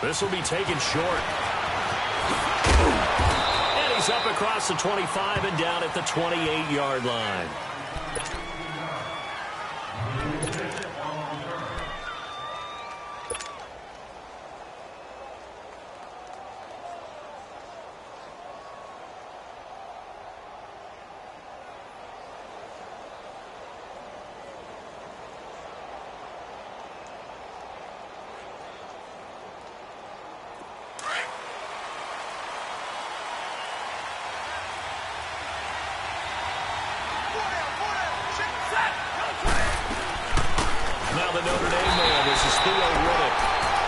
This will be taken short. And he's up across the 25 and down at the 28-yard line. Now the Notre Dame man, this is Theo Riddick.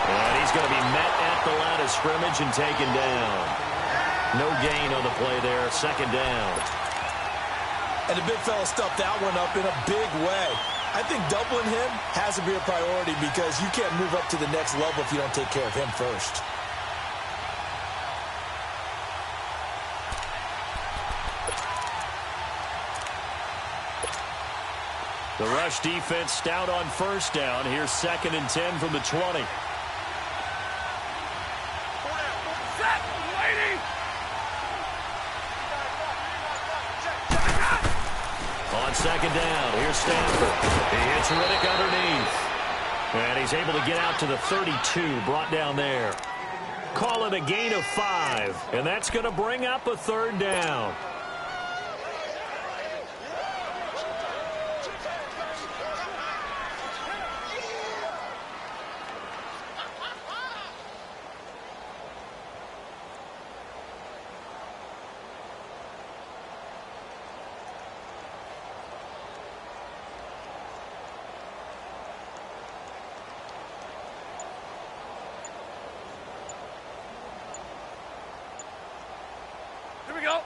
And he's going to be met at the line of scrimmage and taken down. No gain on the play there, second down. And the big fella stuffed that one up in a big way. I think doubling him has to be a priority because you can't move up to the next level if you don't take care of him first. The rush defense stout on first down. Here's 2nd and 10 from the 20. On 2nd down, here's Stanford. He hits Riddick underneath. And he's able to get out to the 32, brought down there. Call it a gain of 5, and that's going to bring up a 3rd down. Here we go.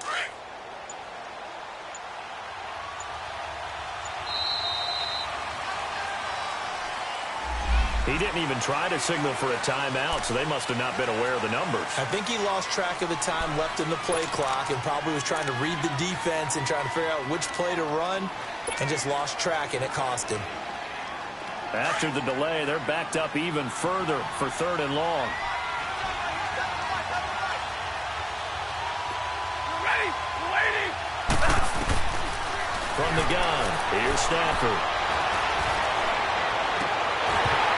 He didn't even try to signal for a timeout, so they must have not been aware of the numbers. I think he lost track of the time left in the play clock and probably was trying to read the defense and trying to figure out which play to run and just lost track, and it cost him. After the delay, they're backed up even further for 3rd and long. From the gun, here's Stanford.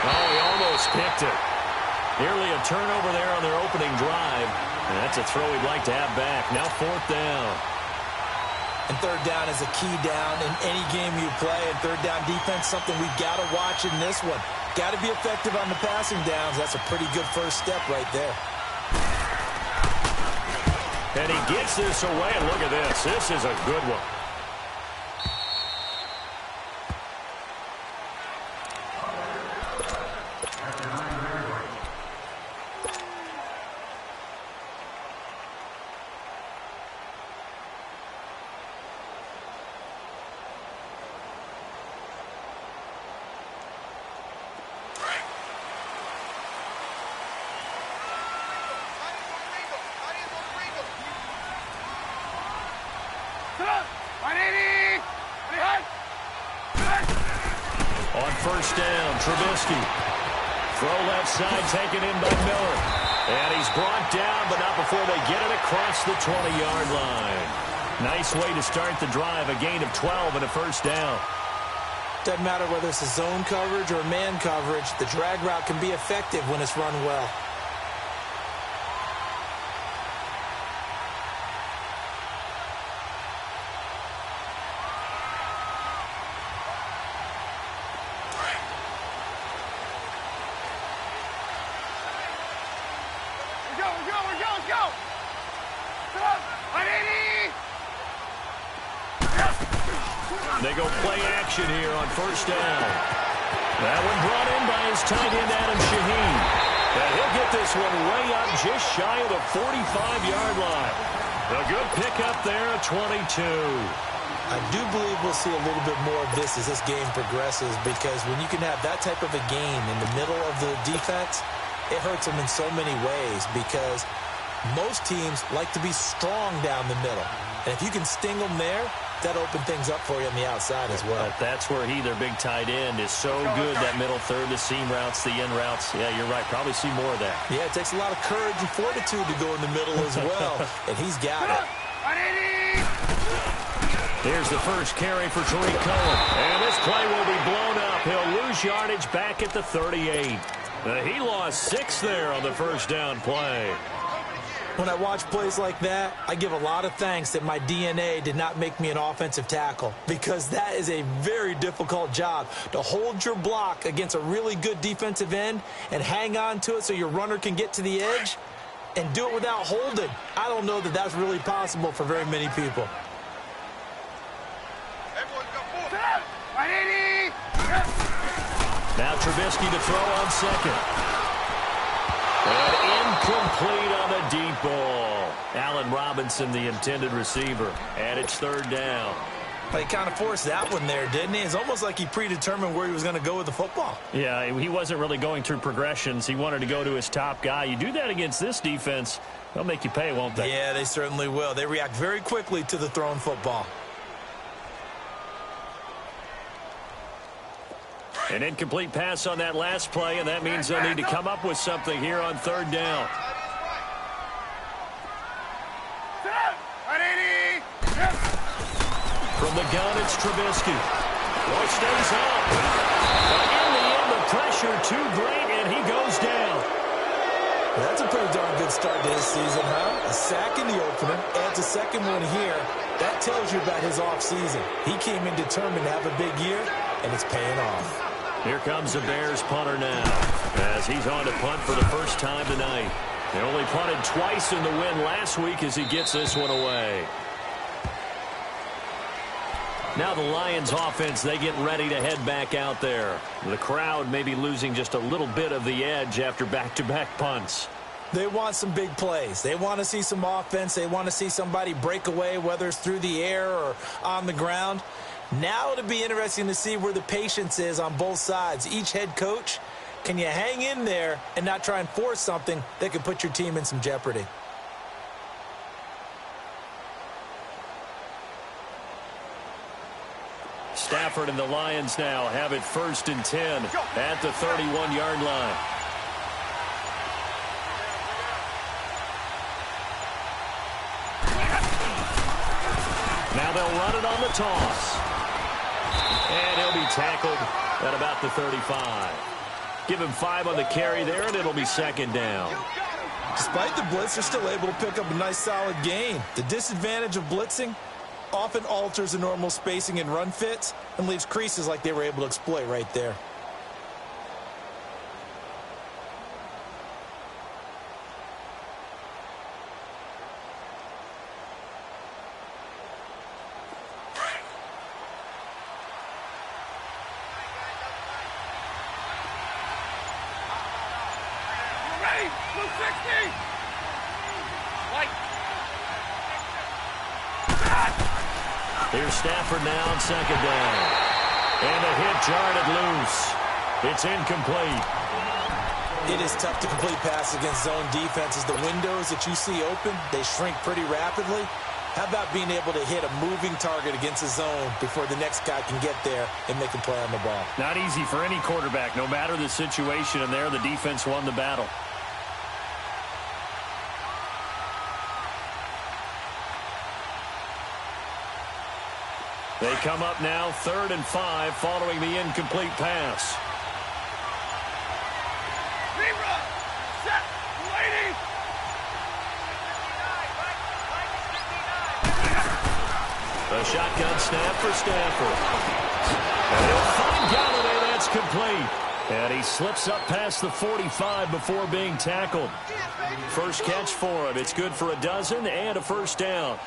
Oh, he almost picked it. Nearly a turnover there on their opening drive. And that's a throw he'd like to have back. Now 4th down. And 3rd down is a key down in any game you play. And 3rd down defense, something we've got to watch in this one. Got to be effective on the passing downs. That's a pretty good first step right there. And he gets this away. And look at this. This is a good one. On 1st down, Trubisky. Throw left side taken in by Miller. And he's brought down, but not before they get it across the 20-yard line. Nice way to start the drive, a gain of 12 and a 1st down. Doesn't matter whether it's a zone coverage or man coverage, the drag route can be effective when it's run well. They go play action here on 1st down. That one brought in by his tight end, Adam Shaheen. And he'll get this one way up just shy of the 45-yard line. A good pickup there at 22. I do believe we'll see a little bit more of this as this game progresses, because when you can have that type of a game in the middle of the defense, it hurts them in so many ways, because most teams like to be strong down the middle. And if you can sting them there, that opened things up for you on the outside as well. That's where their big tight end, is so good, that middle third, the seam routes, the in routes. Yeah, you're right. Probably see more of that. Yeah, it takes a lot of courage and fortitude to go in the middle as well, and he's got it. Here's the first carry for Tariq Cohen. And this play will be blown up. He'll lose yardage back at the 38. He lost 6 there on the first down play. When I watch plays like that, I give a lot of thanks that my DNA did not make me an offensive tackle, because that is a very difficult job, to hold your block against a really good defensive end and hang on to it so your runner can get to the edge and do it without holding. I don't know that that's really possible for very many people. Now Trubisky to throw on second. And incomplete on the deep ball. Allen Robinson, the intended receiver. And it's third down. But he kind of forced that one there, didn't he? It's almost like he predetermined where he was going to go with the football. Yeah, he wasn't really going through progressions. He wanted to go to his top guy. You do that against this defense, they'll make you pay, won't they? Yeah, they certainly will. They react very quickly to the thrown football. An incomplete pass on that last play, and that means they'll need to come up with something here on third down. From the gun, it's Trubisky. Well, stays up. But in the end, the pressure too great, and he goes down. That's a pretty darn good start to his season, huh? A sack in the opener, adds a second one here. That tells you about his offseason. He came in determined to have a big year, and it's paying off. Here comes the Bears punter now, as he's on to punt for the first time tonight. They only punted twice in the win last week as he gets this one away. Now the Lions offense, they get ready to head back out there. The crowd may be losing just a little bit of the edge after back-to-back punts. They want some big plays. They want to see some offense. They want to see somebody break away, whether it's through the air or on the ground. Now it'll be interesting to see where the patience is on both sides. Each head coach, can you hang in there and not try and force something that could put your team in some jeopardy? Stafford and the Lions now have it 1st and 10 at the 31-yard line. Now they'll run it on the toss. And he'll be tackled at about the 35. Give him 5 on the carry there, and it'll be second down. Despite the blitz, they're still able to pick up a nice, solid gain. The disadvantage of blitzing often alters the normal spacing and run fits and leaves creases like they were able to exploit right there. Here's Stafford now on second down. And a hit jarred it loose. It's incomplete. It is tough to complete passes against zone defenses. The windows that you see open, they shrink pretty rapidly. How about being able to hit a moving target against a zone before the next guy can get there and make a play on the ball? Not easy for any quarterback, no matter the situation, and there the defense won the battle. They come up now 3rd and 5 following the incomplete pass. A shotgun snap for Stafford. And he'll find Galladay. That's complete. And he slips up past the 45 before being tackled. First catch for him. It's good for a dozen and a first down.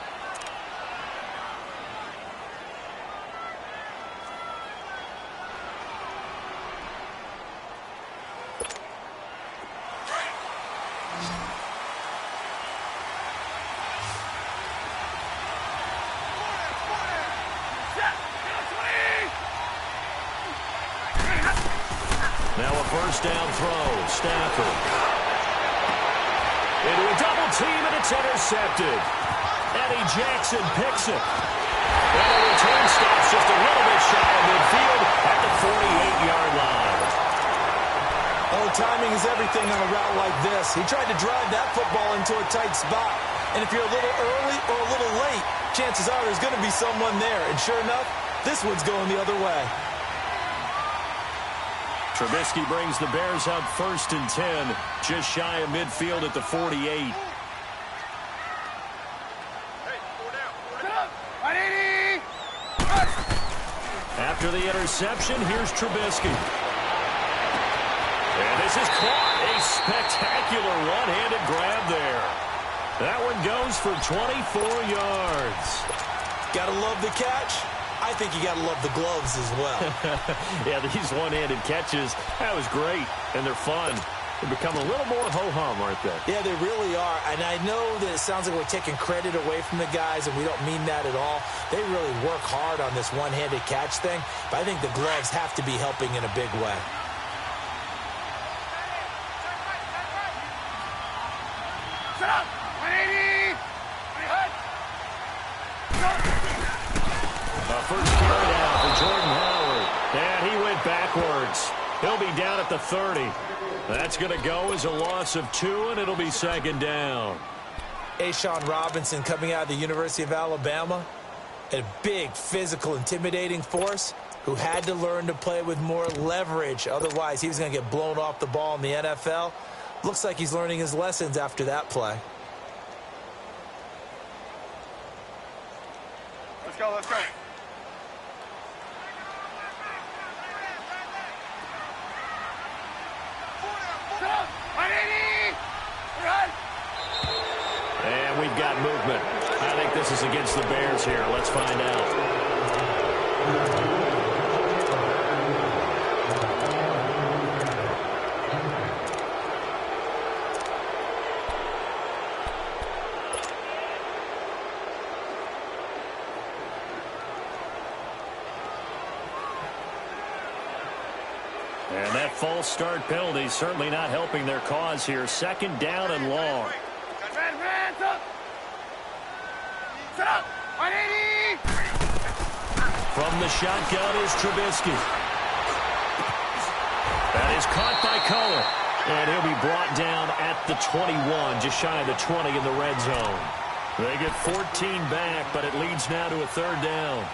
Now a first down throw. Stafford. Into a double team, and it's intercepted. Eddie Jackson picks it. And the return stops just a little bit shy of midfield at the 48-yard line. Oh, timing is everything on a route like this. He tried to drive that football into a tight spot. And if you're a little early or a little late, chances are there's going to be someone there. And sure enough, this one's going the other way. Trubisky brings the Bears up 1st and 10, just shy of midfield at the 48. After the interception, here's Trubisky. And this is caught. A spectacular one-handed grab there. That one goes for 24 yards. Gotta love the catch. I think you gotta love the gloves as well. Yeah, these one-handed catches, that was great, and they're fun. They become a little more ho-hum, aren't they? Yeah, they really are. And I know that it sounds like we're taking credit away from the guys, and we don't mean that at all. They really work hard on this one-handed catch thing, but I think the gloves have to be helping in a big way. Set up! 180! First carry down for Jordan Howard. And he went backwards. He'll be down at the 30. That's going to go as a loss of 2, and it'll be 2nd down. Ashawn Robinson coming out of the University of Alabama. A big, physical, intimidating force who had to learn to play with more leverage. Otherwise, he was going to get blown off the ball in the NFL. Looks like he's learning his lessons after that play. Let's go, let's go. And we've got movement. I think this is against the Bears here. Let's find out. And that false start penalty certainly not helping their cause here. 2nd down and long. Hands up! Set up! 180! From the shotgun is Trubisky. That is caught by Cohen. And he'll be brought down at the 21, just shy of the 20 in the red zone. They get 14 back, but it leads now to a 3rd down.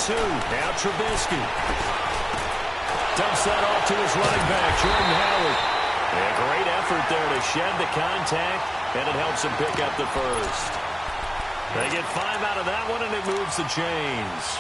Now Trubisky dumps that off to his running back, Jordan Howard. A great effort there to shed the contact, and it helps him pick up the first. They get 5 out of that one, and it moves the chains.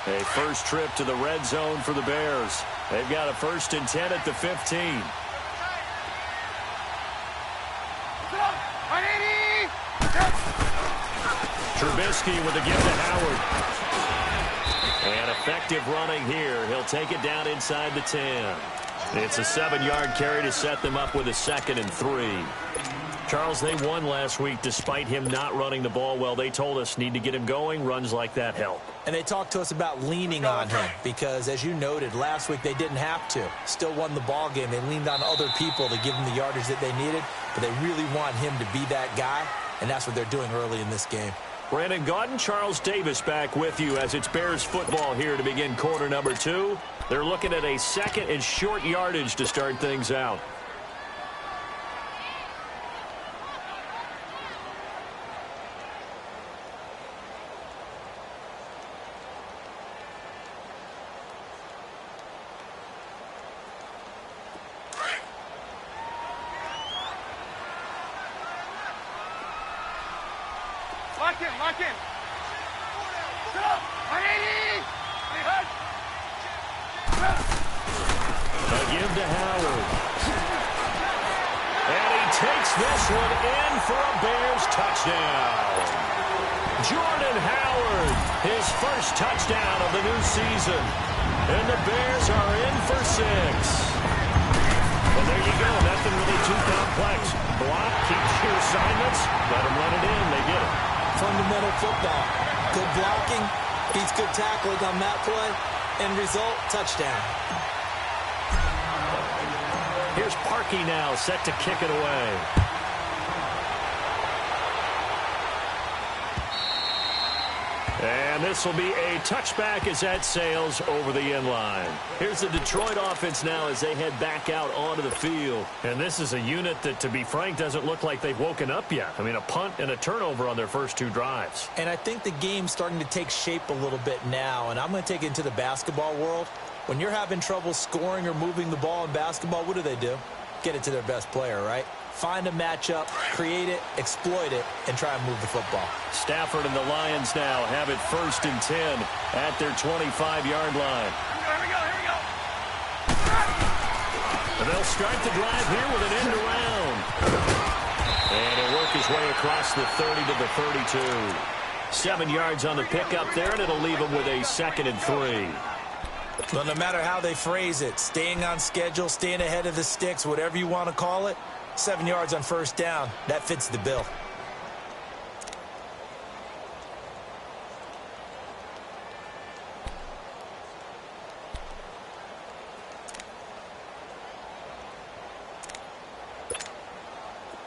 A first trip to the red zone for the Bears. They've got a 1st and 10 at the 15. Trubisky with a give to Howard. And effective running here. He'll take it down inside the 10. It's a 7-yard carry to set them up with a 2nd and 3. Charles, they won last week despite him not running the ball well. They told us need to get him going. Runs like that help. And they talked to us about leaning on him because, as you noted, last week they didn't have to. Still won the ball game. They leaned on other people to give them the yardage that they needed, but they really want him to be that guy, and that's what they're doing early in this game. Brandon Gaudin, Charles Davis back with you as it's Bears football here to begin quarter number 2. They're looking at a 2nd and short yardage to start things out. Lock in, lock in. Set up! 180! Takes this one in for a Bears touchdown. Jordan Howard, his first touchdown of the new season. And the Bears are in for 6. Well, there you go. Nothing really too complex. Block, keeps your assignments. Let them run it in. They get it. Fundamental football. Good blocking. Beats good tackling on that play. End result, touchdown. Here's Parkey now, set to kick it away. And this will be a touchback as that sails over the end line. Here's the Detroit offense now as they head back out onto the field. And this is a unit that, to be frank, doesn't look like they've woken up yet. I mean, a punt and a turnover on their first 2 drives. And I think the game's starting to take shape a little bit now. And I'm going to take it into the basketball world. When you're having trouble scoring or moving the ball in basketball, what do? Get it to their best player, right? Find a matchup, create it, exploit it, and try and move the football. Stafford and the Lions now have it 1st and 10 at their 25-yard line. Here we go. And they'll start the drive here with an end around. And he'll work his way across the 30 to the 32. 7 yards on the pickup there, and it'll leave him with a 2nd and 3. Well, no matter how they phrase it, staying on schedule, staying ahead of the sticks, whatever you want to call it, 7 yards on 1st down, that fits the bill.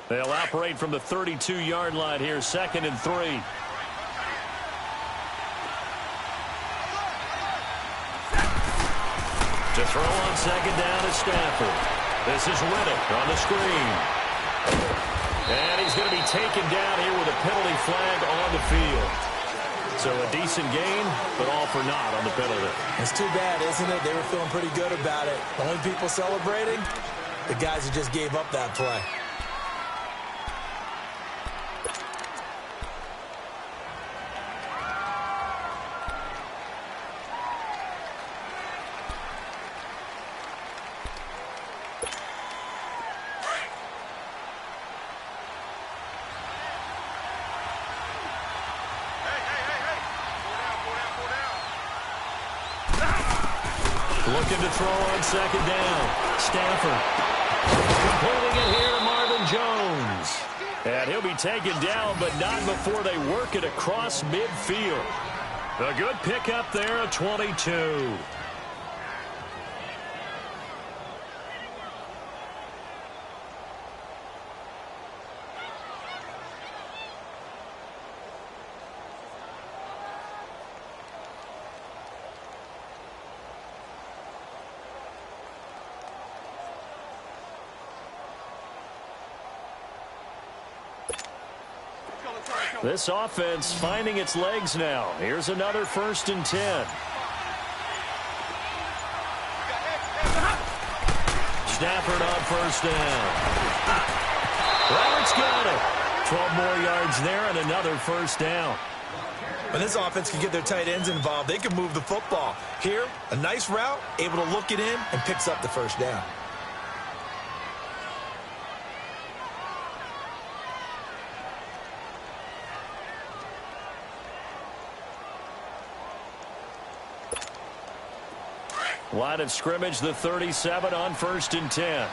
They'll operate from the 32-yard line here, 2nd and 3. To throw on 2nd down is Stafford. This is Riddick on the screen. And he's going to be taken down here with a penalty flag on the field. So a decent gain, but all for naught on the penalty. It's too bad, isn't it? They were feeling pretty good about it. The only people celebrating, the guys who just gave up that play. Looking to throw on 2nd down. Stafford completing it here to Marvin Jones. And he'll be taken down, but not before they work it across midfield. A good pickup there at 22. This offense finding its legs now. Here's another 1st and 10. Stafford on 1st down. Roberts got it. 12 more yards there and another 1st down. When this offense can get their tight ends involved, they can move the football. Here, a nice route, able to look it in, and picks up the 1st down. Line of scrimmage, the 37 on 1st and 10.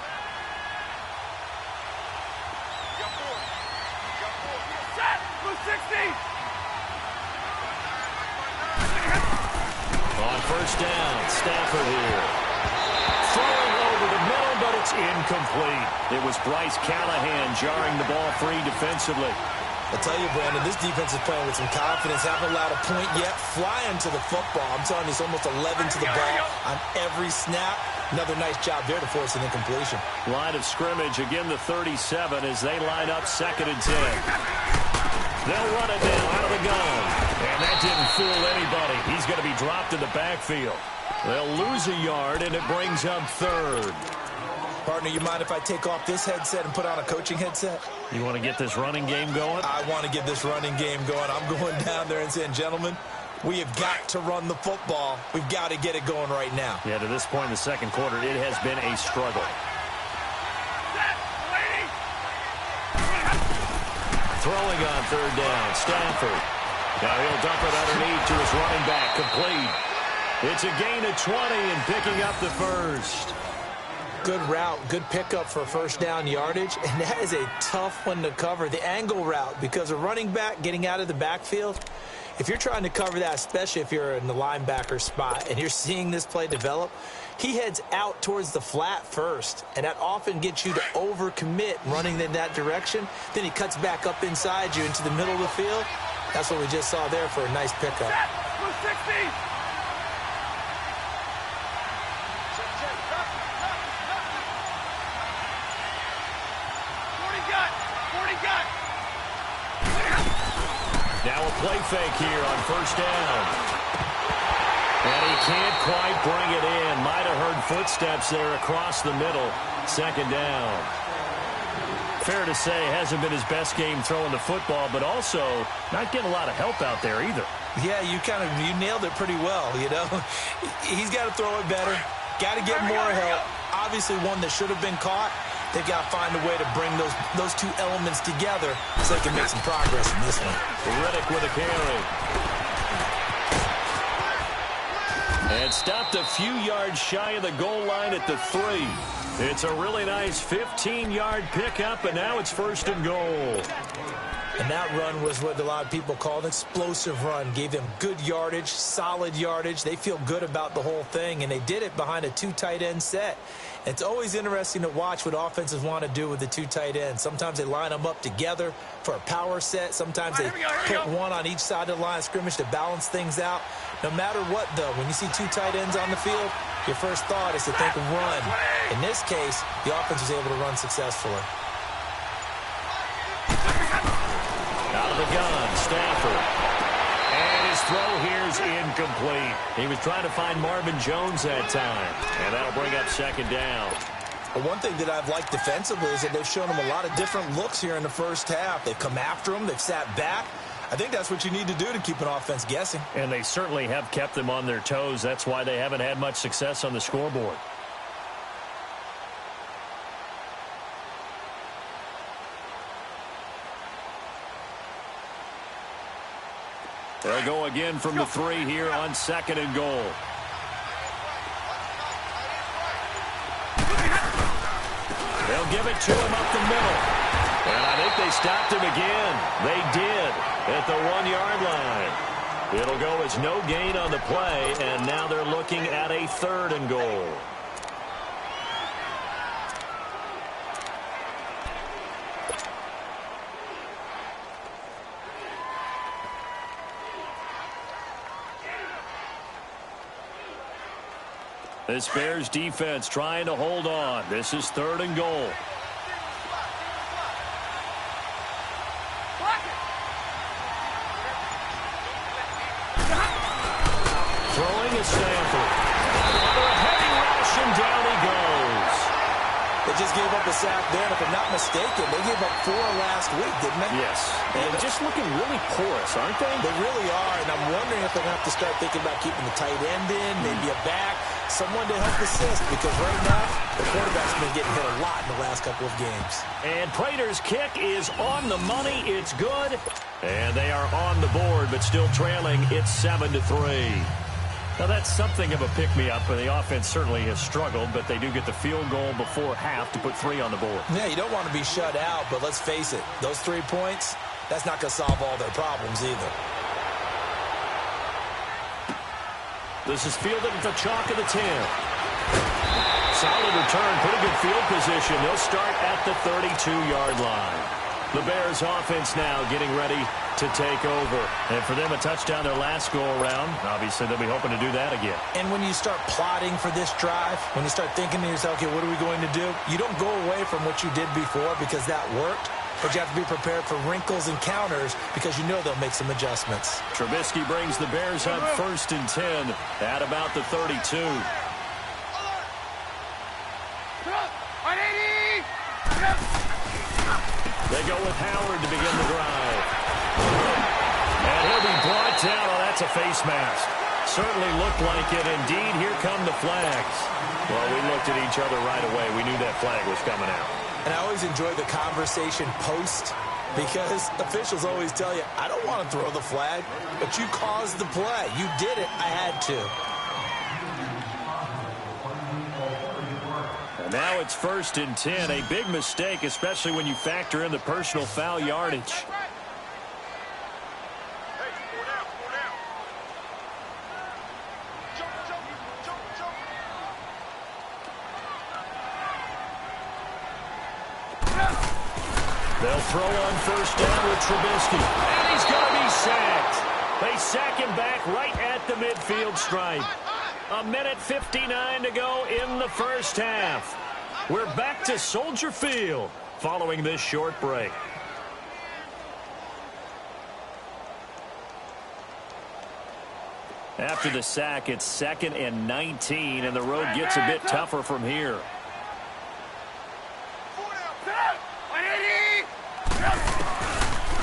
On 1st down, Stafford here. Throwing over the middle, but it's incomplete. It was Bryce Callahan jarring the ball free defensively. I'll tell you, Brandon, this defense is playing with some confidence. Haven't allowed a point yet. Flying to the football. I'm telling you, it's almost 11 to the ball on every snap. Another nice job there to force an incompletion. Line of scrimmage, again the 37 as they line up 2nd and 10. They'll run it now out of the gun. And that didn't fool anybody. He's going to be dropped in the backfield. They'll lose a yard, and it brings up 3rd. Partner, you mind if I take off this headset and put on a coaching headset? You want to get this running game going? I want to get this running game going. I'm going down there and saying, gentlemen, we have got to run the football. We've got to get it going right now. Yeah, to this point in the 2nd quarter, it has been a struggle. Throwing on third down, Stafford. Now he'll dump it underneath to his running back, complete. It's a gain of 20 and picking up the first. Good route, good pickup for first down yardage, and that is a tough one to cover, the angle route, because a running back getting out of the backfield, if you're trying to cover that, especially if you're in the linebacker spot and you're seeing this play develop, he heads out towards the flat first, and that often gets you to overcommit running in that direction. Then he cuts back up inside you into the middle of the field. That's what we just saw there for a nice pickup. 60. Now a play fake here on first down. And he can't quite bring it in. Might have heard footsteps there across the middle. Second down. Fair to say, hasn't been his best game throwing the football, but also not getting a lot of help out there either. Yeah, you nailed it pretty well, you know. He's got to throw it better. Got to get more help. Obviously one that should have been caught. They've got to find a way to bring those two elements together so they can make some progress in this one. Riddick with a carry. And stopped a few yards shy of the goal line at the 3. It's a really nice 15-yard pickup, and now it's first and goal. And that run was what a lot of people call an explosive run. Gave them good yardage, solid yardage. They feel good about the whole thing, and they did it behind a 2 tight end set. It's always interesting to watch what offenses want to do with the 2 tight ends. Sometimes they line them up together for a power set. Sometimes they put one on each side of the line of scrimmage to balance things out. No matter what, though, when you see 2 tight ends on the field, your first thought is to think of run. In this case, the offense was able to run successfully. Out of the gun, Stafford. And his throw here is incomplete. He was trying to find Marvin Jones that time. And that'll bring up second down. Well, one thing that I've liked defensively is that they've shown him a lot of different looks here in the first half. They've come after him. They've sat back. I think that's what you need to do to keep an offense guessing. And they certainly have kept them on their toes. That's why they haven't had much success on the scoreboard. They'll go again from the 3 here on second and goal. They'll give it to him up the middle. And I think they stopped him again. They did at the 1-yard line. It'll go as no gain on the play, and now they're looking at a third and goal. This Bears defense trying to hold on. This is third and goal. Throwing is Stafford. Under a heavy rush, and down he goes. They just gave up a sack there, and if I'm not mistaken, they gave up 4 last week, didn't they? Yes. And just looking really porous, aren't they? They really are, and I'm wondering if they're going to have to start thinking about keeping the tight end in, maybe a back, someone to help assist, because right now, the quarterback's been getting hit a lot in the last couple of games. And Prater's kick is on the money. It's good. And they are on the board, but still trailing. It's 7-3. Now, that's something of a pick-me-up, and the offense certainly has struggled, but they do get the field goal before half to put 3 on the board. Yeah, you don't want to be shut out, but let's face it, those 3 points, that's not going to solve all their problems either. This is fielded at the chalk of the 10. Solid return, pretty good field position. They'll start at the 32-yard line. The Bears offense now getting ready to take over. And for them, a touchdown their last go-around. Obviously, they'll be hoping to do that again. And when you start plotting for this drive, when you start thinking to yourself, okay, what are we going to do? You don't go away from what you did before because that worked. But you have to be prepared for wrinkles and counters because you know they'll make some adjustments. Trubisky brings the Bears up 1st and 10 at about the 32. They go with Howard to begin the drive. And he'll be brought down. Oh, that's a face mask. Certainly looked like it. Indeed, here come the flags. Well, we looked at each other right away. We knew that flag was coming out. And I always enjoy the conversation post because officials always tell you, I don't want to throw the flag, but you caused the play. You did it. I had to. And now it's 1st and 10. A big mistake, especially when you factor in the personal foul yardage. They'll throw on 1st down with Trubisky. And he's going to be sacked. They sack him back right at the midfield stripe. 1:59 to go in the first half. We're back to Soldier Field following this short break. After the sack, it's 2nd and 19, and the road gets a bit tougher from here.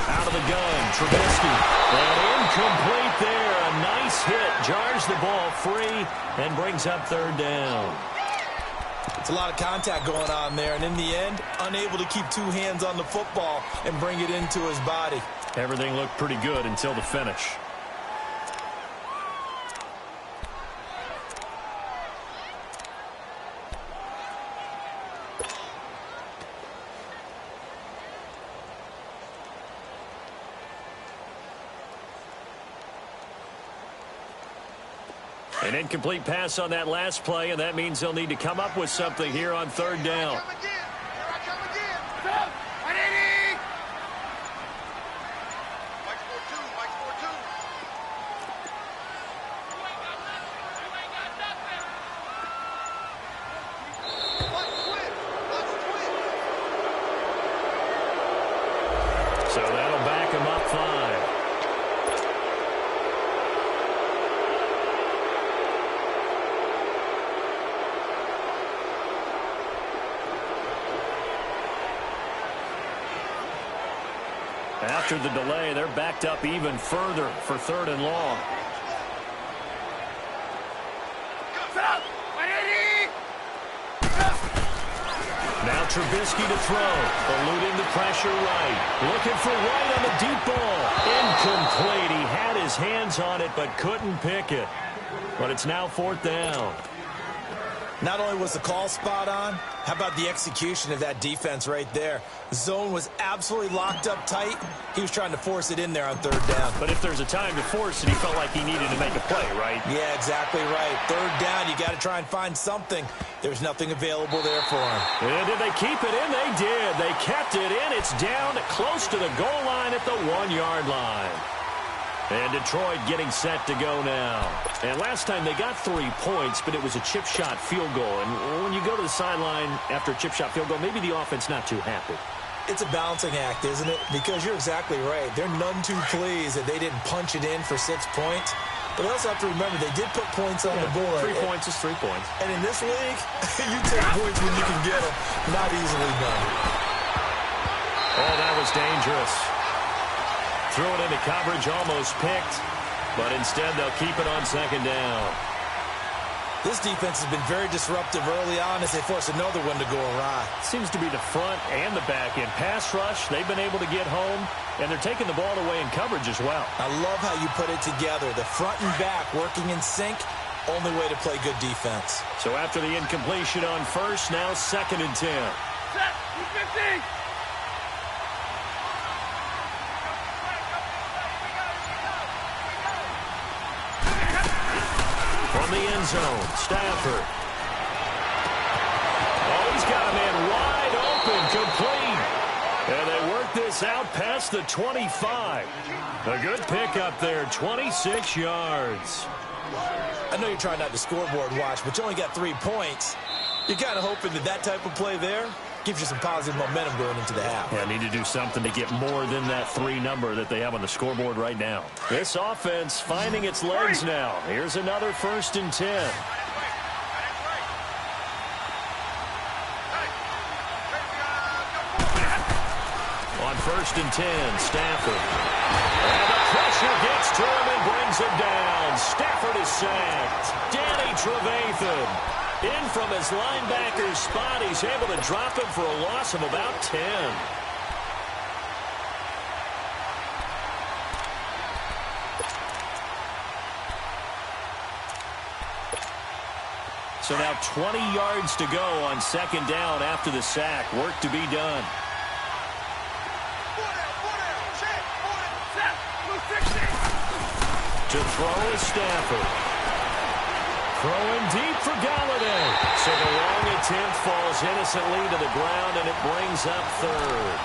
Out of the gun, Trubisky. And incomplete there. A nice hit. Jars the ball free and brings up 3rd down. It's a lot of contact going on there, and in the end, unable to keep 2 hands on the football and bring it into his body. Everything looked pretty good until the finish. An incomplete pass on that last play, and that means they'll need to come up with something here on 3rd down. So that'll back him up 5. After the delay, they're backed up even further for 3rd and long. Now Trubisky to throw, eluding the pressure right. Looking for right on the deep ball. Incomplete. He had his hands on it but couldn't pick it. But it's now 4th down. Not only was the call spot on, how about the execution of that defense right there? The zone was absolutely locked up tight. He was trying to force it in there on 3rd down. But if there's a time to force it, he felt like he needed to make a play, right? Yeah, exactly right. 3rd down, you got to try and find something. There's nothing available there for him. And did they keep it in? They did. They kept it in. It's down close to the goal line at the 1-yard line. And Detroit getting set to go now. And last time they got 3 points, but it was a chip shot field goal. And when you go to the sideline after a chip shot field goal, maybe the offense not too happy. It's a balancing act, isn't it? Because you're exactly right. They're none too pleased that they didn't punch it in for 6 points. But we also have to remember they did put points on the board. 3 points is 3 points. And in this league, you take points when you can get them. Not easily done. Oh, that was dangerous. Threw it into coverage, almost picked, but instead they'll keep it on 2nd down. This defense has been very disruptive early on as they force another one to go awry. Seems to be the front and the back end. Pass rush, they've been able to get home, and they're taking the ball away in coverage as well. I love how you put it together. The front and back working in sync, only way to play good defense. So after the incompletion on 1st, now 2nd and 10. Set, 50. From the end zone, Stafford. Oh, he's got a man wide open, complete. And they work this out past the 25. A good pickup there, 26 yards. I know you're trying not to scoreboard watch, but you only got 3 points. You're kind of hoping that that type of play there gives you some positive momentum going into the half. Yeah, need to do something to get more than that 3 number that they have on the scoreboard right now. This offense finding its legs now. Here's another 1st and 10. On 1st and 10, Stafford. And the pressure gets to him and brings him down. Stafford is sacked. Danny Trevathan. In from his linebacker spot, he's able to drop him for a loss of about 10. So now 20 yards to go on second down after the sack. Work to be done. To throw is Stafford. Throwing deep for Galladay. So the long attempt falls innocently to the ground, and it brings up third.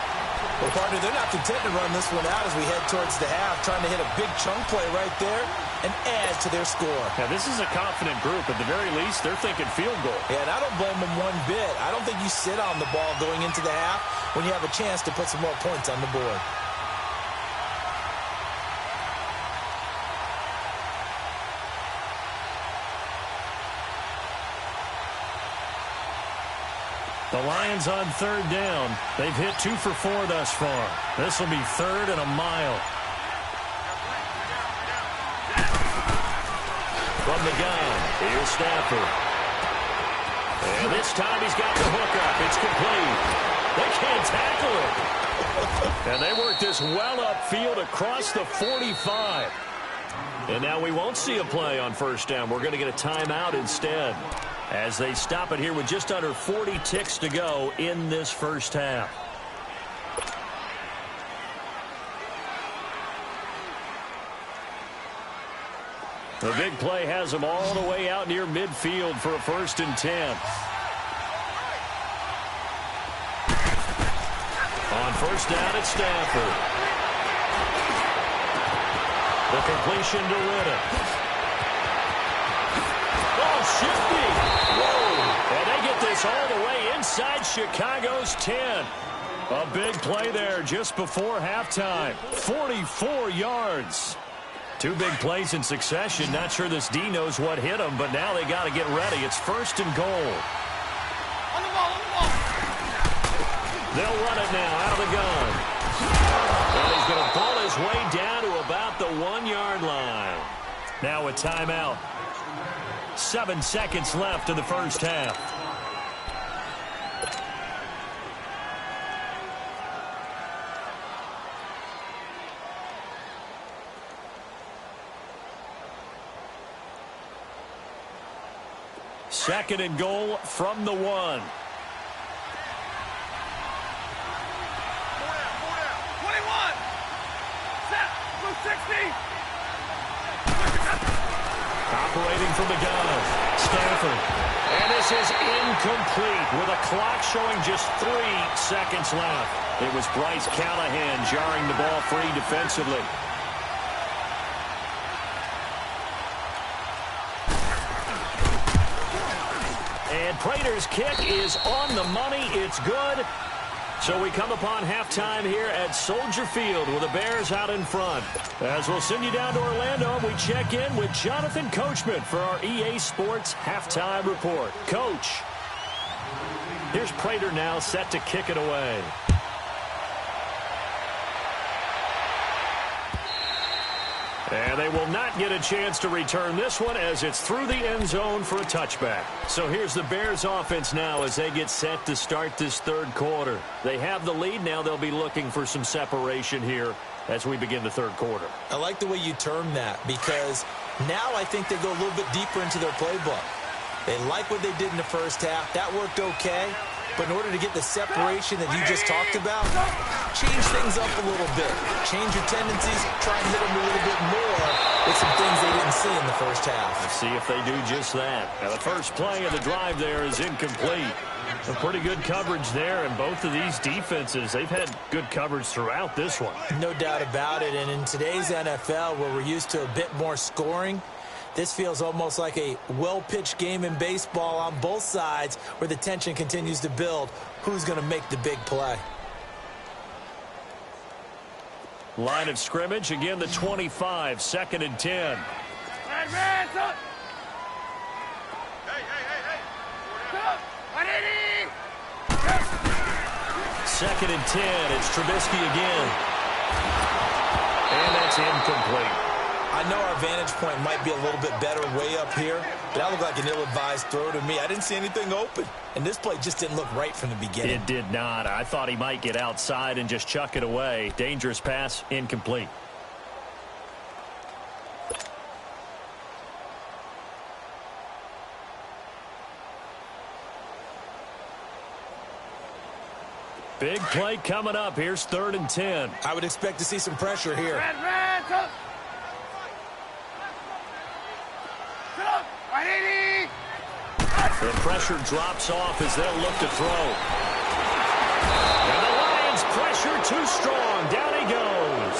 Well, partner, they're not content to run this one out as we head towards the half, trying to hit a big chunk play right there and add to their score. Now, this is a confident group. At the very least, they're thinking field goal. Yeah, and I don't blame them one bit. I don't think you sit on the ball going into the half when you have a chance to put some more points on the board. The Lions on third down. They've hit 2 for 4 thus far. This will be third and a mile. From the gun, here's Stafford. And this time he's got the hook up. It's complete. They can't tackle it. And they work this well upfield across the 45. And now we won't see a play on first down. We're going to get a timeout instead, as they stop it here with just under 40 ticks to go in this first half. The big play has them all the way out near midfield for a 1st and 10. On first down, it's Stafford. The completion to Riddick. Oh, shifty. Whoa. And they get this all the way inside Chicago's 10. A big play there just before halftime. 44 yards. 2 big plays in succession. Not sure this D knows what hit him, but now they got to get ready. It's 1st and goal. On the ball, on the ball. They'll run it now out of the gun. And he's going to pull his way down to about the 1-yard line. Now a timeout. 7 seconds left in the first half. Second and goal from the 1. 4 down. 21. Set. Blue 60. Operating from the gun. Stafford. And this is incomplete with a clock showing just 3 seconds left. It was Bryce Callahan jarring the ball free defensively. And Prater's kick is on the money. It's good. So we come upon halftime here at Soldier Field with the Bears out in front. As we'll send you down to Orlando, we check in with Jonathan Coachman for our EA Sports Halftime Report. Coach, here's Prater now set to kick it away. And they will not get a chance to return this one as it's through the end zone for a touchback. So here's the Bears offense now as they get set to start this third quarter. They have the lead. Now they'll be looking for some separation here as we begin the third quarter. I like the way you term that, because now I think they go a little bit deeper into their playbook. They like what they did in the first half. That worked okay. But in order to get the separation that you just talked about, change things up a little bit. Change your tendencies, try and hit them a little bit more with some things they didn't see in the first half. Let's see if they do just that. Now the first play of the drive there is incomplete. Some pretty good coverage there, and both of these defenses, they've had good coverage throughout this one. No doubt about it, and in today's NFL, where we're used to a bit more scoring, this feels almost like a well-pitched game in baseball on both sides where the tension continues to build. Who's going to make the big play? Line of scrimmage, again the 25, 2nd and 10. Advance up. Hey. Stop. 180. 2nd and 10, it's Trubisky again. And that's incomplete. I know our vantage point might be a little bit better way up here, but that looked like an ill-advised throw to me. I didn't see anything open, and this play just didn't look right from the beginning. It did not. I thought he might get outside and just chuck it away. Dangerous pass, incomplete. Big play coming up. Here's 3rd and 10. I would expect to see some pressure here. Red, up. Sit up. Right 80. The pressure drops off as they'll look to throw. And the Lions pressure too strong. Down he goes.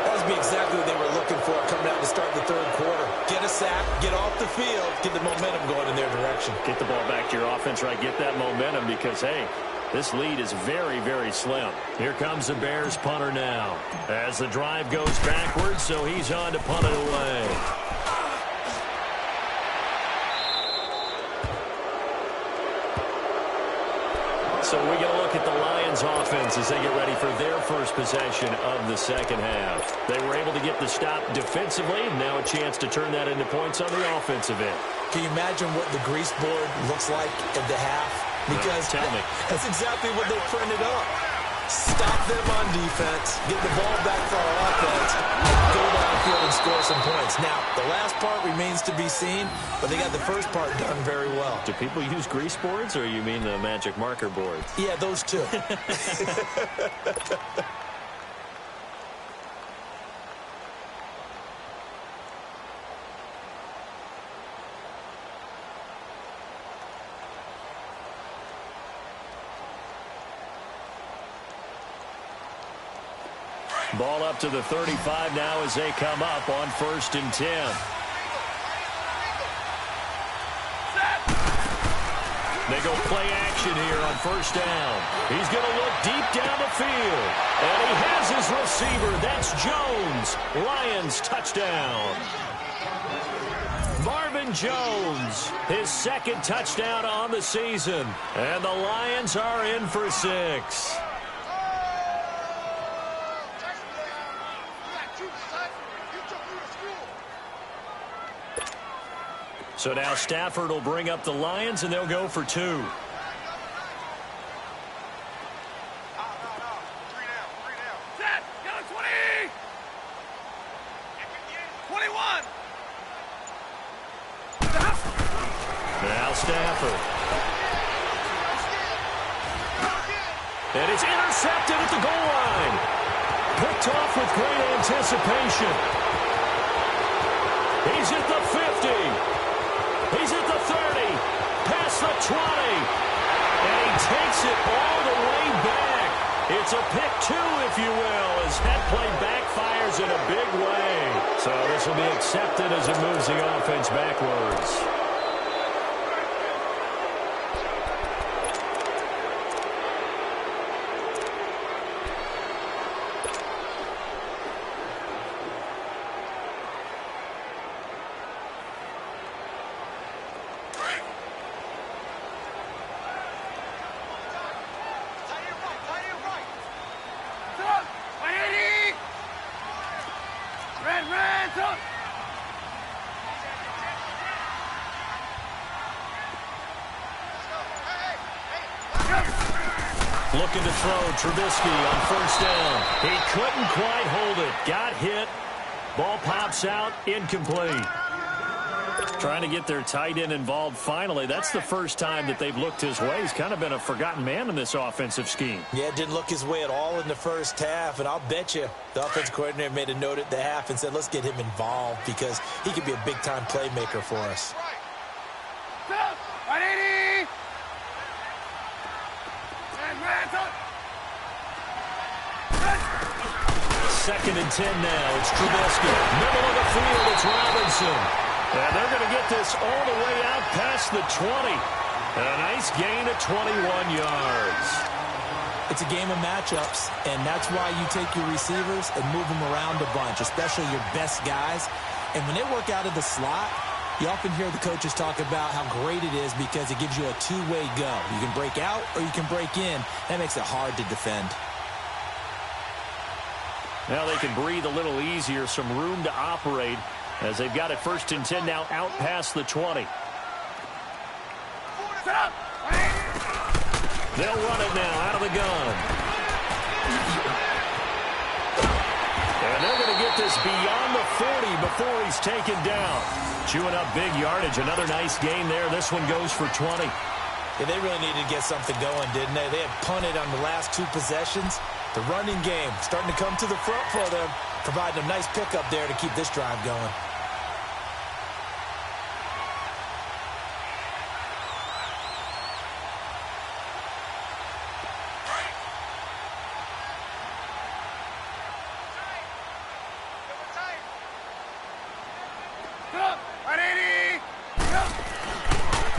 That would be exactly what they were looking for coming out to start the 3rd quarter. Get a sack, get off the field, get the momentum going in their direction. Get the ball back to your offense, right? Get that momentum because, hey, this lead is very, very slim. Here comes the Bears punter now. As the drive goes backwards, so he's on to punt it away. So we're going to look at the Lions offense as they get ready for their first possession of the second half. They were able to get the stop defensively. Now a chance to turn that into points on the offensive end. Can you imagine what the grease board looks like at the half? Because tell me. That's exactly what they printed up. Stop them on defense, get the ball back for our offense, go downfield and score some points. Now, the last part remains to be seen, but they got the first part done very well. Do people use grease boards, or you mean the magic marker boards? Yeah, those two. Ball up to the 35 now as they come up on 1st and 10. They go play action here on 1st down. He's going to look deep down the field. And he has his receiver. That's Jones. Lions touchdown. Marvin Jones, his 2nd touchdown on the season. And the Lions are in for 6. So now Stafford will bring up the Lions, and they'll go for 2. Set. Go to 20. 21. Now Stafford. And it's intercepted at the goal line. Picked off with great anticipation. He's at the 50. He's at the 30, past the 20, and he takes it all the way back. It's a pick 2, if you will, as that play backfires in a big way. So this will be accepted as it moves the offense backwards. Looking to throw, Trubisky on 1st down. He couldn't quite hold it. Got hit. Ball pops out, incomplete. Trying to get their tight end involved finally. That's the first time that they've looked his way. He's kind of been a forgotten man in this offensive scheme. Yeah, it didn't look his way at all in the first half, and I'll bet you the offensive coordinator made a note at the half and said, let's get him involved because he could be a big-time playmaker for us. Right 80. 2nd and 10 now. It's Trubisky. Middle of the field, it's Robinson. And they're going to get this all the way out past the 20. A nice gain of 21 yards. It's a game of matchups, and that's why you take your receivers and move them around a bunch, especially your best guys. And when they work out of the slot, you often hear the coaches talk about how great it is because it gives you a two-way go. You can break out or you can break in. That makes it hard to defend. Now they can breathe a little easier, some room to operate as they've got it 1st and 10 now out past the 20. They'll run it now out of the gun. And they're going to get this beyond the 40 before he's taken down. Chewing up big yardage. Another nice gain there. This one goes for 20. Yeah, they really needed to get something going, didn't they? They had punted on the last 2 possessions. The running game starting to come to the front for them, providing a nice pickup there to keep this drive going.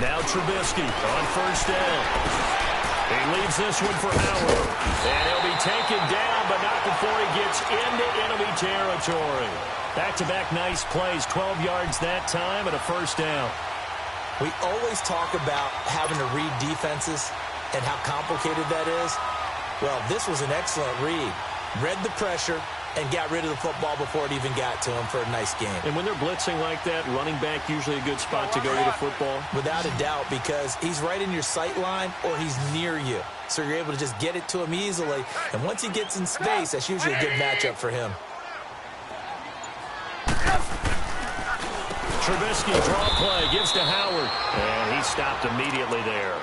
Now Trubisky on first down. He leaves this one for Howard. And he'll be taken down, but not before he gets into enemy territory. Back-to-back nice plays, 12 yards that time and a first down. We always talk about having to read defenses and how complicated that is. Well, this was an excellent read. Read the pressure and got rid of the football before it even got to him for a nice game. And when they're blitzing like that, running back usually a good spot to go with the football? Without a doubt, because he's right in your sight line or he's near you. So you're able to just get it to him easily. And once he gets in space, that's usually a good matchup for him. Trubisky, draw play, gives to Howard. And he stopped immediately there.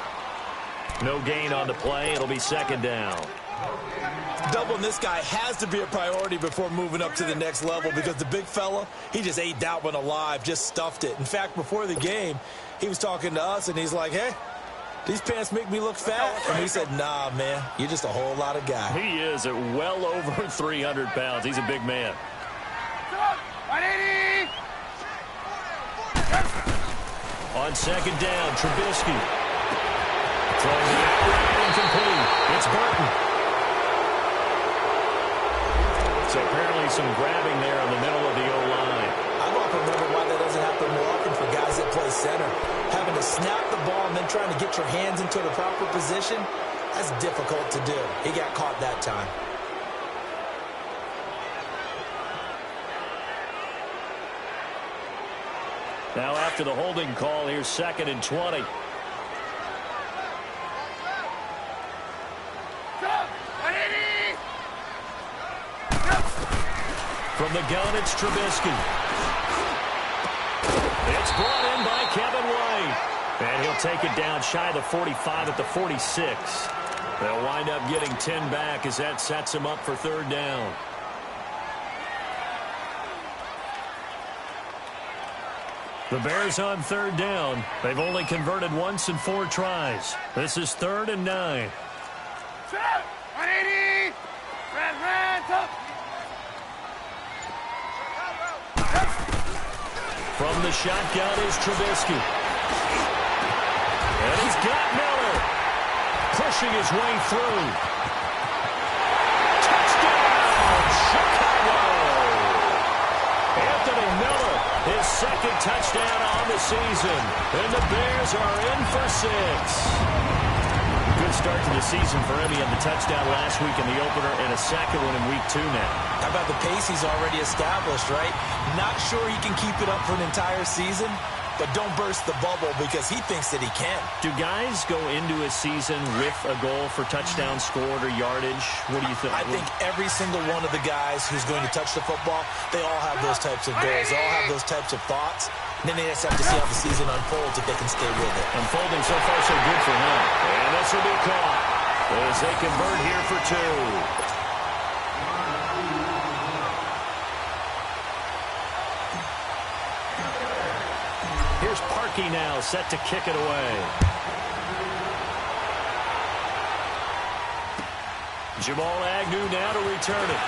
No gain on the play. It'll be second down. Doubling this guy has to be a priority before moving up to the next level because the big fella, he just ate that one alive, just stuffed it. In fact, before the game, he was talking to us, and he's like, hey, these pants make me look fat. And we said, nah, man, you're just a whole lot of guy. He is at well over 300 pounds. He's a big man. 180. On second down, Trubisky. Throwing the outright incomplete. It's Burton. So apparently some grabbing there in the middle of the O-line. I've often wondered why that doesn't happen more often for guys that play center. Having to snap the ball and then trying to get your hands into the proper position, that's difficult to do. He got caught that time. Now after the holding call, here's 2nd and 20. From the gun, it's Trubisky. It's brought in by Kevin White. And he'll take it down shy of the 45 at the 46. They'll wind up getting 10 back as that sets him up for third down. The Bears on third down. They've only converted once in 4 tries. This is 3rd and 9. 180. Red, top. From the shotgun is Trubisky. And he's got Miller. Pushing his way through. Touchdown, Chicago! Anthony Miller, his 2nd touchdown on the season. And the Bears are in for 6. Good start to the season for him. He had the touchdown last week in the opener and a 2nd one in week 2 now. How about the pace he's already established, right? Not sure he can keep it up for an entire season, but don't burst the bubble because he thinks that he can. Do guys go into a season with a goal for touchdown scored or yardage? What do you think? I think every single one of the guys who's going to touch the football, they all have those types of goals. They all have those types of thoughts. And then they just have to see how the season unfolds if they can stay with it. Unfolding so far so good for him. And this will be caught as they convert here for 2. Here's Parkey now, set to kick it away. Jamal Agnew now to return it.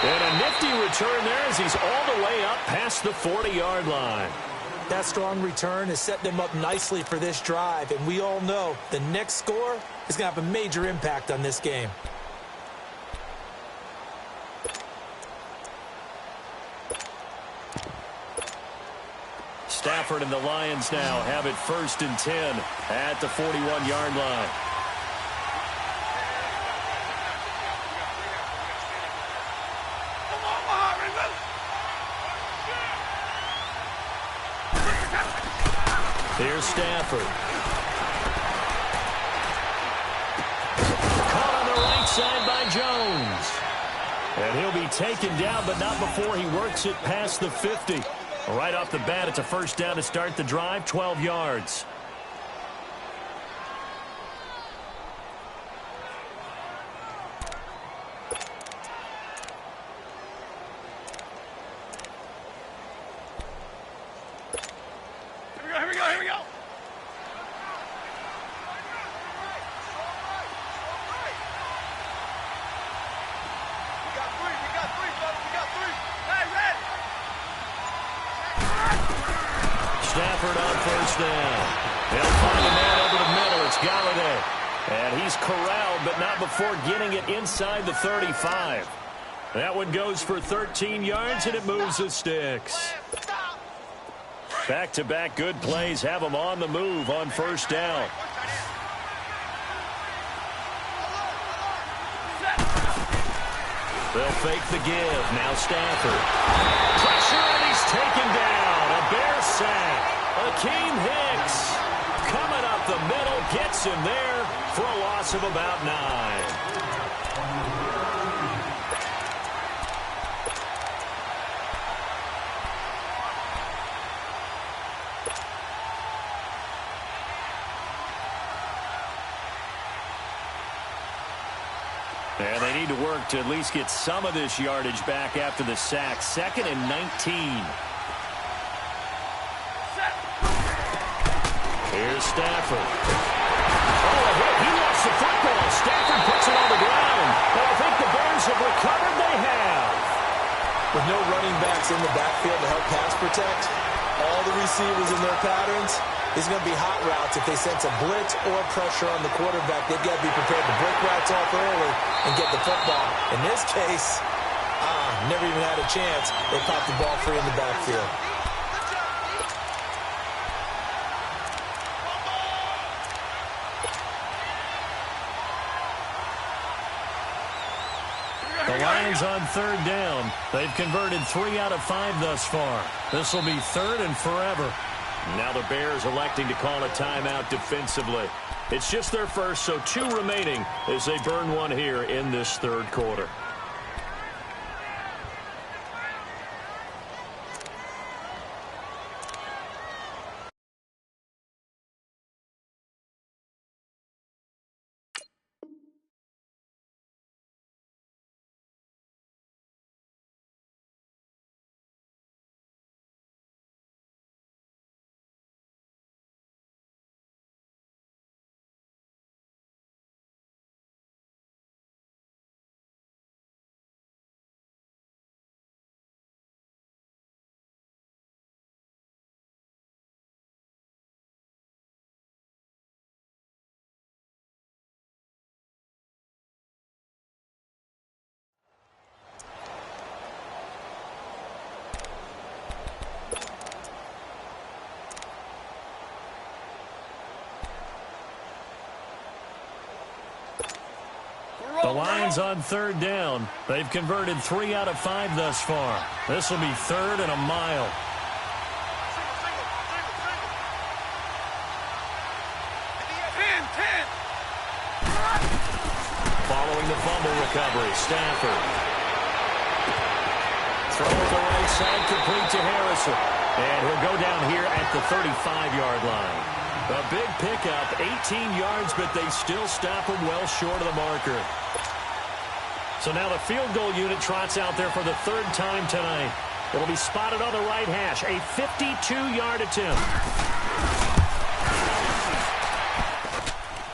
And a nifty return there as he's all the way up past the 40-yard line. That strong return has set them up nicely for this drive, and we all know the next score is going to have a major impact on this game. Stafford and the Lions now have it 1st and 10 at the 41-yard line. Here's Stafford. Caught on the right side by Jones. And he'll be taken down, but not before he works it past the 50. Right off the bat, it's a first down to start the drive, 12 yards. Here we go. Stafford on first down. They'll find a man over the middle. It's Galladay. And he's corralled, but not before getting it inside the 35. That one goes for 13 yards, and it moves the sticks. Back-to-back good plays have them on the move on first down. They'll fake the give. Now Stafford. Pressure, and he's taken down. A Bear sack. Akeem Hicks coming up the middle, gets him there for a loss of about 9. And they need to work to at least get some of this yardage back after the sack. 2nd and 19. Here's Stafford. Oh, a hit. He lost the football. Stafford puts it on the ground. And I think the Bears have recovered. They have. With no running backs in the backfield to help pass protect, all the receivers in their patterns, it's going to be hot routes. If they sense a blitz or pressure on the quarterback, they've got to be prepared to break routes off early and get the football. In this case, never even had a chance. They popped the ball free in the backfield. The Lions on third down. They've converted 3 out of 5 thus far. This will be 3rd and forever. Now the Bears electing to call a timeout defensively. It's just their first, so 2 remaining as they burn one here in this 3rd quarter. The Lions on third down. They've converted 3 out of 5 thus far. This will be 3rd and a mile. Following the fumble recovery, Stafford. Throw to the right side, complete to Harrison. And he'll go down here at the 35-yard line. A big pickup, 18 yards, but they still stop him well short of the marker. So now the field goal unit trots out there for the 3rd time tonight. It'll be spotted on the right hash, a 52-yard attempt.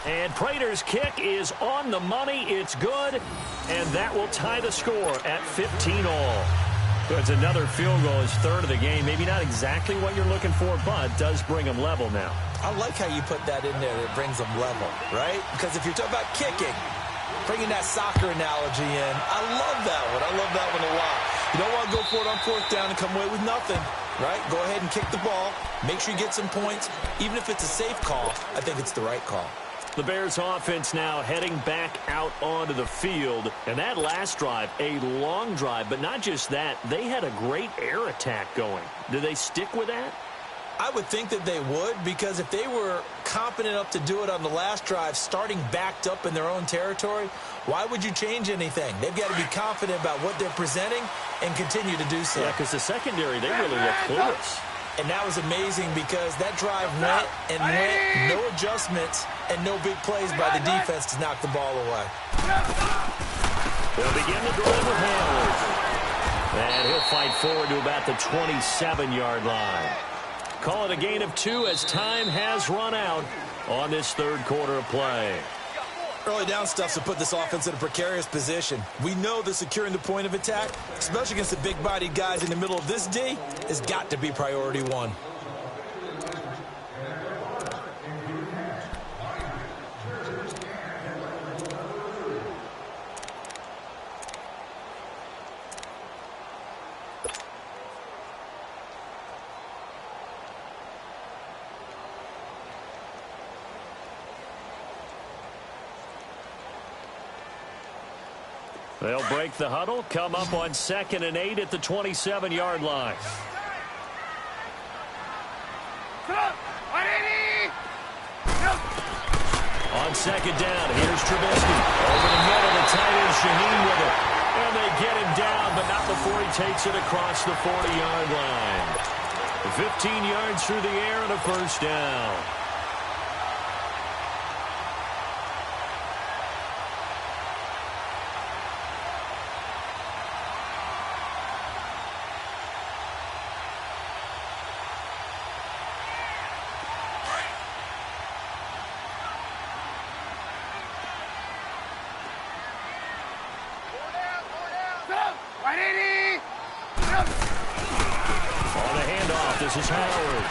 And Prater's kick is on the money. It's good, and that will tie the score at 15-all. So it's another field goal, his 3rd of the game. Maybe not exactly what you're looking for, but does bring him level now. I like how you put that in there. It brings them level, right? Because if you're talking about kicking, bringing that soccer analogy in, I love that one. I love that one a lot. You don't want to go for it on 4th down and come away with nothing, right? Go ahead and kick the ball. Make sure you get some points. Even if it's a safe call, I think it's the right call. The Bears offense now heading back out onto the field. And that last drive, a long drive, but not just that. They had a great air attack going. Do they stick with that? I would think that they would, because if they were confident enough to do it on the last drive, starting backed up in their own territory, why would you change anything? They've got to be confident about what they're presenting and continue to do so. Yeah, because the secondary, they really look clueless. And that was amazing because that drive went and went, no adjustments and no big plays by the defense to knock the ball away. They'll begin the drive with Hamler. And he'll fight forward to about the 27-yard line. Call it a gain of 2 as time has run out on this third quarter of play. Early down stuff's to put this offense in a precarious position. We know that securing the point of attack, especially against the big-bodied guys in the middle of this D, has got to be priority one. They'll break the huddle, come up on 2nd and 8 at the 27-yard line. On 2nd down, here's Trubisky. Over the middle, the tight end Shaheen with it. And they get him down, but not before he takes it across the 40-yard line. 15 yards through the air and a first down. This is Howard.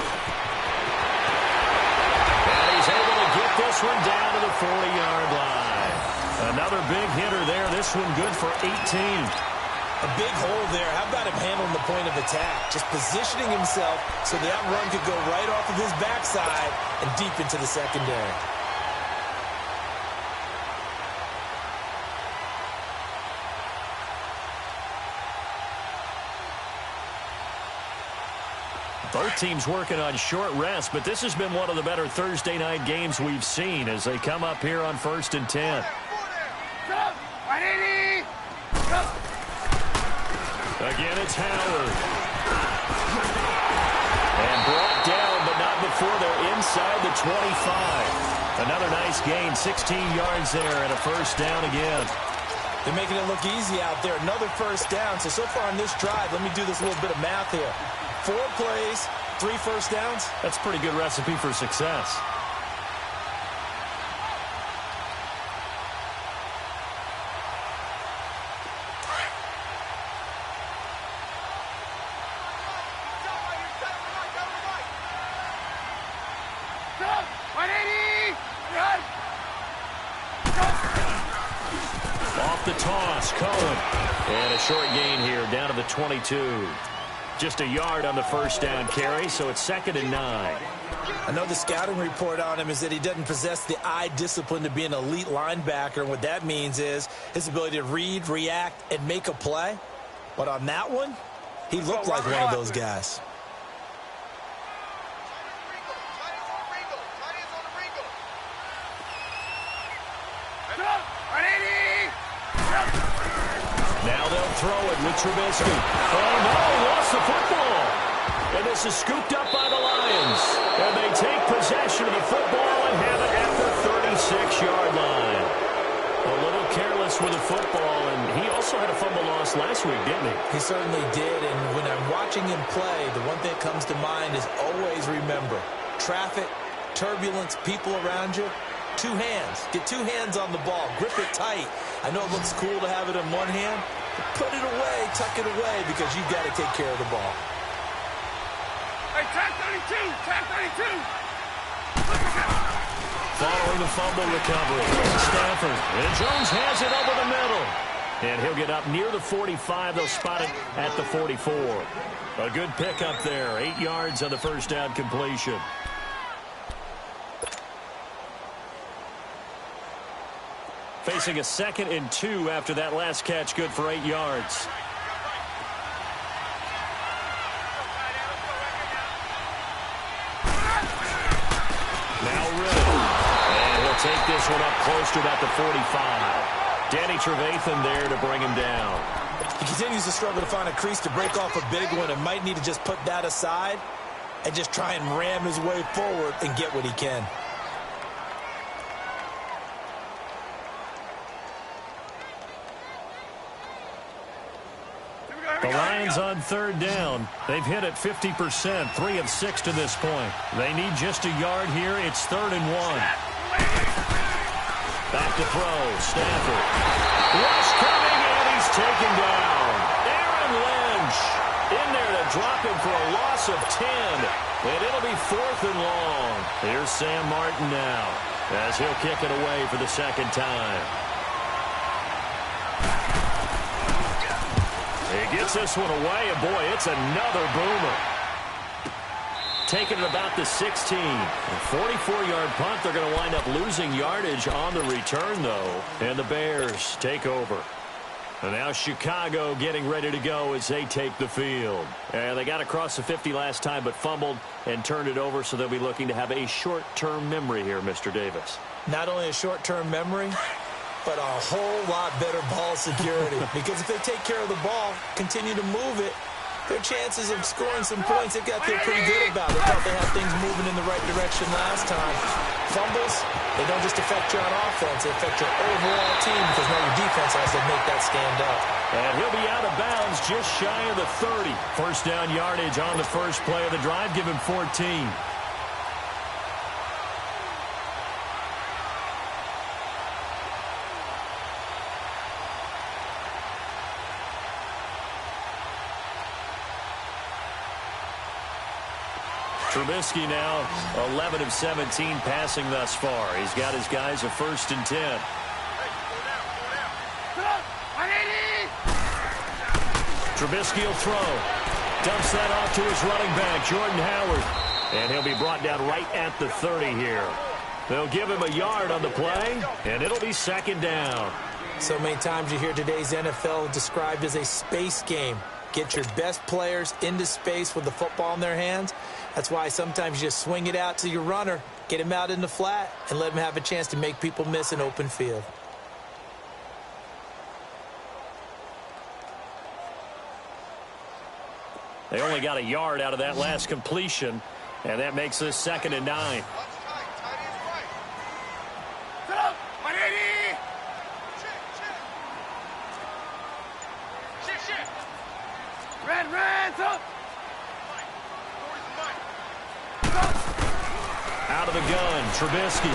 And he's able to get this one down to the 40-yard line. Another big hitter there. This one good for 18. A big hole there. How about him handling the point of attack? Just positioning himself so that run could go right off of his backside and deep into the secondary. Both teams working on short rest, but this has been one of the better Thursday night games we've seen as they come up here on 1st and 10. Again, it's Howard. And brought down, but not before they're inside the 25. Another nice gain, 16 yards there, and a first down again. They're making it look easy out there. Another first down. So far on this drive, let me do this little bit of math here. 4 plays, 3 first downs. That's a pretty good recipe for success. Off the toss, Cohen. And a short gain here, down to the 22. Just a yard on the first down carry, so it's 2nd and 9. I know the scouting report on him is that he doesn't possess the eye discipline to be an elite linebacker, and what that means is his ability to read, react, and make a play. But on that one, he looked like one of those guys. Now they'll throw it with Trubisky. Oh, no, lost the football. And this is scooped up by the Lions. And they take possession of the football and have it at the 36-yard line. A little careless with the football, and he also had a fumble loss last week, didn't he? He certainly did, and when I'm watching him play, the one thing that comes to mind is always remember, traffic, turbulence, people around you, 2 hands. Get 2 hands on the ball. Grip it tight. I know it looks cool to have it in one hand, but put it away, tuck it away, because you've got to take care of the ball. Hey, tag 32! Tag 32! Following the fumble recovery, Stafford. And Jones has it over the middle. And he'll get up near the 45. They'll spot it at the 44. A good pickup there. 8 yards on the first down completion. Facing a 2nd and 2 after that last catch, good for 8 yards. take this one up close to about the 45. Danny Trevathan there to bring him down. He continues to struggle to find a crease to break off a big one and might need to just put that aside and just try and ram his way forward and get what he can. The Lions on third down. They've hit it 50%, 3 of 6 to this point. They need just a yard here. It's 3rd and 1. Back to throw. Stafford. Rush coming, and he's taken down. Aaron Lynch in there to drop him for a loss of 10. And it'll be 4th and long. Here's Sam Martin now as he'll kick it away for the second time. He gets this one away, and boy, it's another boomer. Taking it about the 16. A 44-yard punt. They're going to wind up losing yardage on the return, though. And the Bears take over. And now Chicago getting ready to go as they take the field. And they got across the 50 last time, but fumbled and turned it over, so they'll be looking to have a short-term memory here, Mr. Davis. Not only a short-term memory, but a whole lot better ball security. Because if they take care of the ball, continue to move it, their chances of scoring some points, they've got to feel pretty good about it. They thought they had things moving in the right direction last time. Fumbles, they don't just affect you on offense, they affect your overall team because now your defense has to make that stand up. And he'll be out of bounds just shy of the 30. First down yardage on the first play of the drive. Give him 14. Trubisky now 11 of 17 passing thus far. He's got his guys a 1st and 10. Trubisky will throw. Dumps that off to his running back, Jordan Howard. And he'll be brought down right at the 30 here. They'll give him a yard on the play, and it'll be 2nd down. So many times you hear today's NFL described as a space game. Get your best players into space with the football in their hands. That's why sometimes you just swing it out to your runner, get him out in the flat, and let him have a chance to make people miss an open field. They only got a yard out of that last completion, and that makes this 2nd and 9. Out of the gun, Trubisky.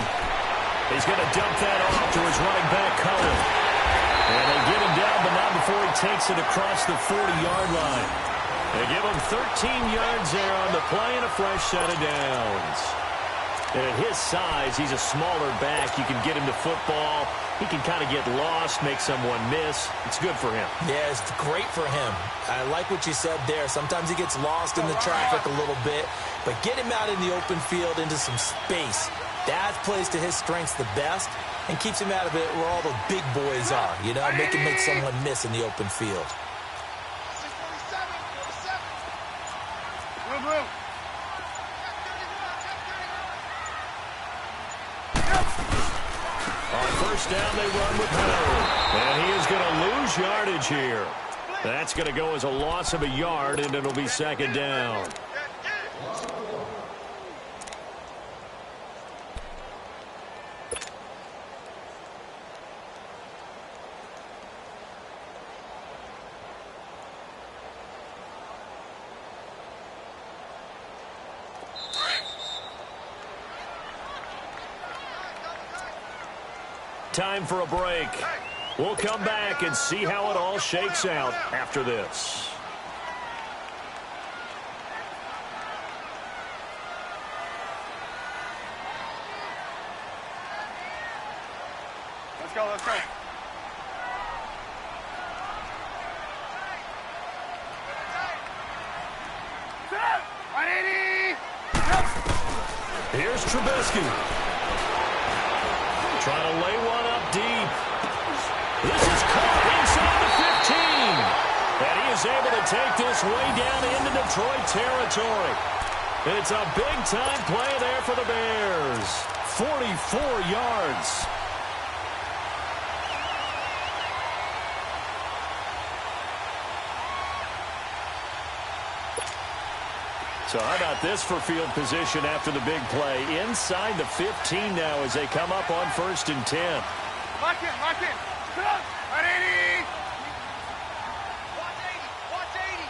He's going to dump that off to his running back, Cohen. And they get him down, but not before he takes it across the 40-yard line. They give him 13 yards there on the play and a fresh set of downs. And at his size, he's a smaller back. You can get him to football. He can kind of get lost, make someone miss. It's good for him. Yeah, it's great for him. I like what you said there. Sometimes he gets lost in the traffic a little bit, but get him out in the open field into some space. That plays to his strengths the best and keeps him out of it where all the big boys are. You know, make someone miss in the open field. Down they run with Howard. And he is going to lose yardage here. That's going to go as a loss of a yard, and it'll be 2nd down. Time for a break. We'll come back and see how it all shakes out after this. Let's go, let's go. Here's Trubisky. Trying to lay one up deep. This is caught inside the 15. And he is able to take this way down into Detroit territory. It's a big-time play there for the Bears. 44 yards. So how about this for field position after the big play? Inside the 15 now as they come up on 1st and 10. Lock in, lock in. Come on, 180. Watch 80, watch 80.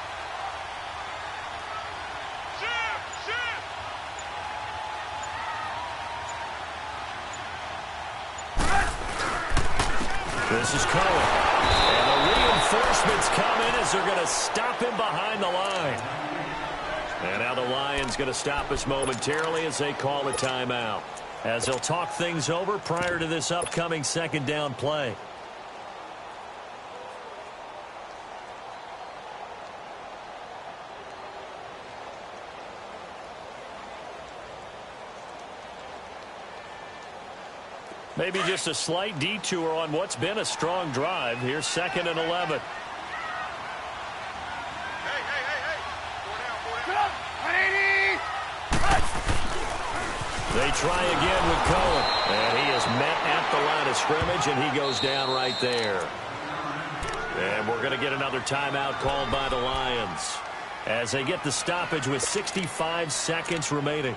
Shoot, shoot. This is Cohen. And the reinforcements come in as they're going to stop him behind the line. And now the Lions going to stop us momentarily as they call a timeout, as they'll talk things over prior to this upcoming 2nd down play. Maybe just a slight detour on what's been a strong drive. Here's 2nd and 11. They try again with Cohen, and he is met at the line of scrimmage, and he goes down right there. And we're going to get another timeout called by the Lions as they get the stoppage with 65 seconds remaining.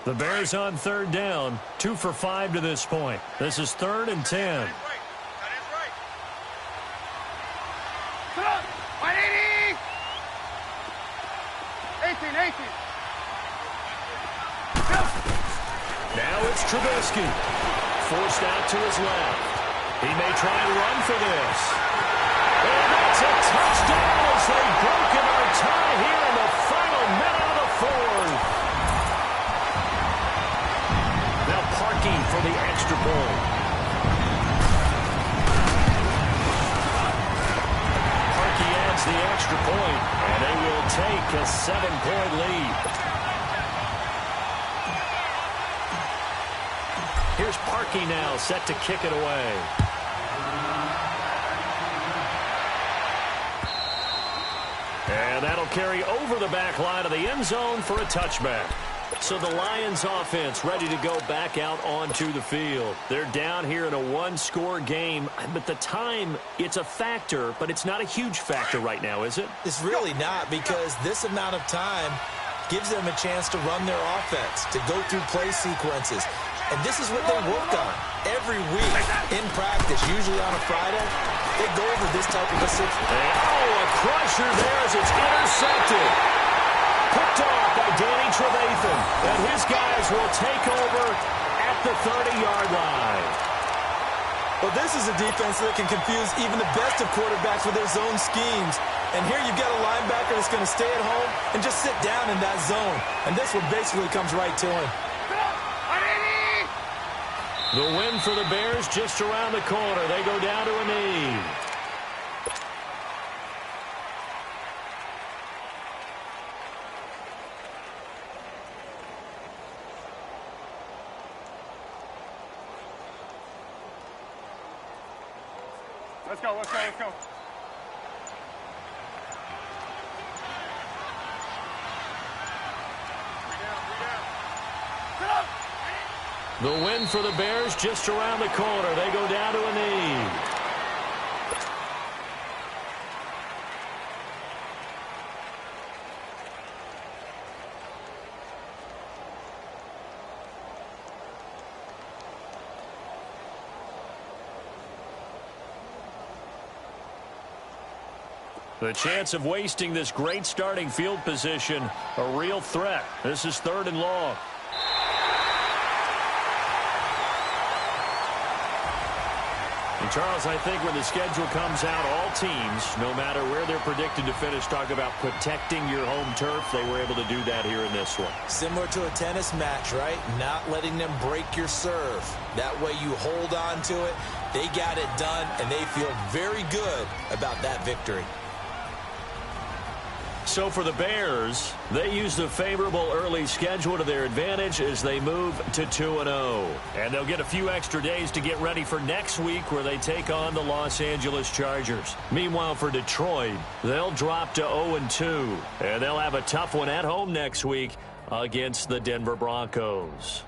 The Bears on 3rd down, 2 for 5 to this point. This is 3rd and 10. That is right. Come on, 180. 18. Go. Now it's Trubisky. Forced out to his left. He may try and run for this. And that's a touchdown as they've broken our tie here in the final minute of the 4th. For the extra point. Parkey adds the extra point, and they will take a 7-point lead. Here's Parkey now set to kick it away. And that'll carry over the back line of the end zone for a touchback. So the Lions offense ready to go back out onto the field. They're down here in a 1-score game, but the time, it's a factor, but it's not a huge factor right now, is it? It's really not, because this amount of time gives them a chance to run their offense, to go through play sequences. And this is what they work on every week in practice, usually on a Friday. They go over this type of a situation. Oh, a crusher there as it's intercepted. Picked off by Danny Trevathan, and his guys will take over at the 30-yard line. Well, this is a defense that can confuse even the best of quarterbacks with their zone schemes. And here you've got a linebacker that's going to stay at home and just sit down in that zone. And this one basically comes right to him. The win for the Bears just around the corner. They go down to a knee. Let's go. The win for the Bears just around the corner. They go down to a knee. The chance of wasting this great starting field position, a real threat. This is 3rd and long. And Charles, I think when the schedule comes out, all teams, no matter where they're predicted to finish, talk about protecting your home turf. They were able to do that here in this one. Similar to a tennis match, right? Not letting them break your serve. That way you hold on to it. They got it done, and they feel very good about that victory. So for the Bears, they used a favorable early schedule to their advantage as they move to 2-0. And they'll get a few extra days to get ready for next week where they take on the Los Angeles Chargers. Meanwhile, for Detroit, they'll drop to 0-2. And they'll have a tough one at home next week against the Denver Broncos.